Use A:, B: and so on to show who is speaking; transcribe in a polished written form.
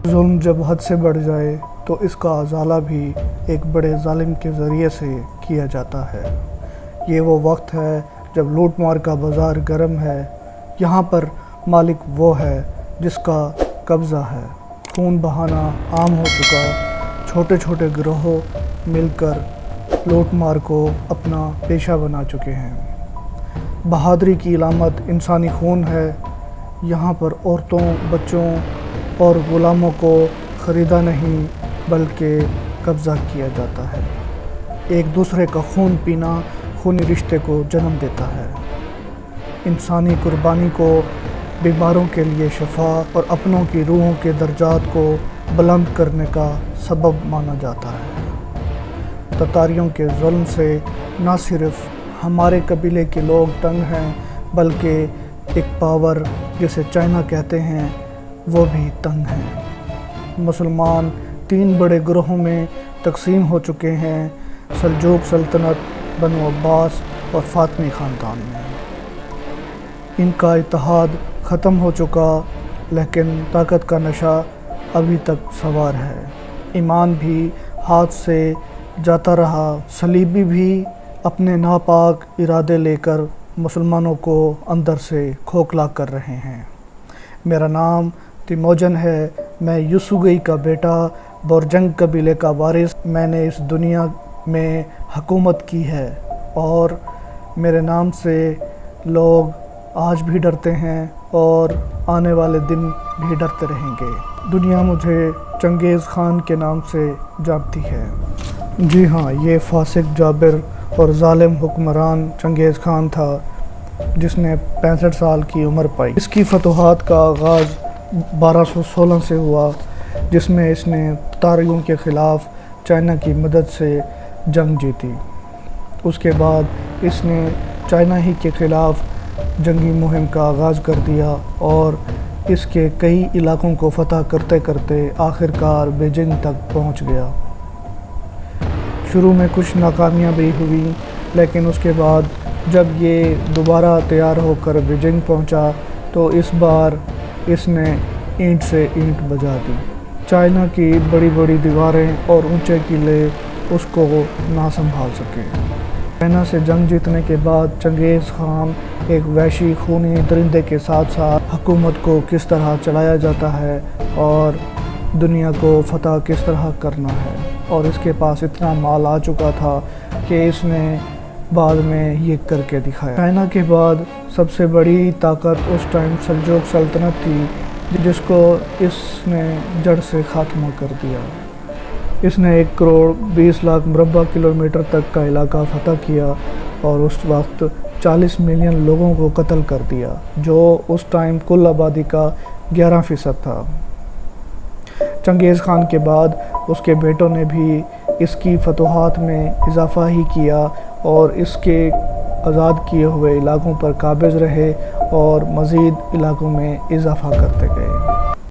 A: ظلم جب حد سے بڑھ جائے تو اس کا ازالہ بھی ایک بڑے ظالم کے ذریعے سے کیا جاتا ہے۔ یہ وہ وقت ہے جب لوٹ مار کا بازار گرم ہے، یہاں پر مالک وہ ہے جس کا قبضہ ہے۔ خون بہانا عام ہو چکا، چھوٹے چھوٹے گروہ مل کر لوٹ مار کو اپنا پیشہ بنا چکے ہیں۔ بہادری کی علامت انسانی خون ہے، یہاں پر عورتوں، بچوں اور غلاموں کو خریدا نہیں بلکہ قبضہ کیا جاتا ہے۔ ایک دوسرے کا خون پینا خونی رشتے کو جنم دیتا ہے۔ انسانی قربانی کو بیماروں کے لیے شفا اور اپنوں کی روحوں کے درجات کو بلند کرنے کا سبب مانا جاتا ہے۔ تتاریوں کے ظلم سے نہ صرف ہمارے قبیلے کے لوگ تنگ ہیں بلکہ ایک پاور جسے چائنا کہتے ہیں وہ بھی تنگ ہیں۔ مسلمان 3 بڑے گروہوں میں تقسیم ہو چکے ہیں، سلجوق سلطنت، بنو عباس اور فاطمی خاندان میں۔ ان کا اتحاد ختم ہو چکا لیکن طاقت کا نشہ ابھی تک سوار ہے۔ ایمان بھی ہاتھ سے جاتا رہا، صلیبی بھی اپنے ناپاک ارادے لے کر مسلمانوں کو اندر سے کھوکھلا کر رہے ہیں۔ میرا نام تیموجن ہے، میں یسوگئی کا بیٹا، بورجنگ قبیلے کا وارث۔ میں نے اس دنیا میں حکومت کی ہے اور میرے نام سے لوگ آج بھی ڈرتے ہیں اور آنے والے دن بھی ڈرتے رہیں گے۔ دنیا مجھے چنگیز خان کے نام سے جانتی ہے۔ جی ہاں، یہ فاسق، جابر اور ظالم حکمران چنگیز خان تھا جس نے 65 سال کی عمر پائی۔ اس کی فتوحات کا آغاز 1216 سے ہوا جس میں اس نے تتاریوں کے خلاف چائنا کی مدد سے جنگ جیتی۔ اس کے بعد اس نے چائنا ہی کے خلاف جنگی مہم کا آغاز کر دیا اور اس کے کئی علاقوں کو فتح کرتے کرتے آخرکار بیجنگ تک پہنچ گیا۔ شروع میں کچھ ناکامیاں بھی ہوئیں لیکن اس کے بعد جب یہ دوبارہ تیار ہو کر بیجنگ پہنچا تو اس بار اس نے اینٹ سے اینٹ بجا دی۔ چائنا کی بڑی بڑی دیواریں اور اونچے قلعے اس کو نہ سنبھال سکے۔ چائنا سے جنگ جیتنے کے بعد چنگیز خان ایک وحشی خونی درندے کے ساتھ ساتھ حکومت کو کس طرح چلایا جاتا ہے اور دنیا کو فتح کس طرح کرنا ہے، اور اس کے پاس اتنا مال آ چکا تھا کہ اس نے بعد میں یہ کر کے دکھایا۔ چائنا کے بعد سب سے بڑی طاقت اس ٹائم سلجوق سلطنت تھی جس کو اس نے جڑ سے خاتمہ کر دیا۔ اس نے 1 کروڑ 20 لاکھ مربع کلومیٹر تک کا علاقہ فتح کیا اور اس وقت 40 ملین لوگوں کو قتل کر دیا جو اس ٹائم کل آبادی کا 11% تھا۔ چنگیز خان کے بعد اس کے بیٹوں نے بھی اس کی فتوحات میں اضافہ ہی کیا اور اس کے آزاد کیے ہوئے علاقوں پر قابض رہے اور مزید علاقوں میں اضافہ کرتے گئے۔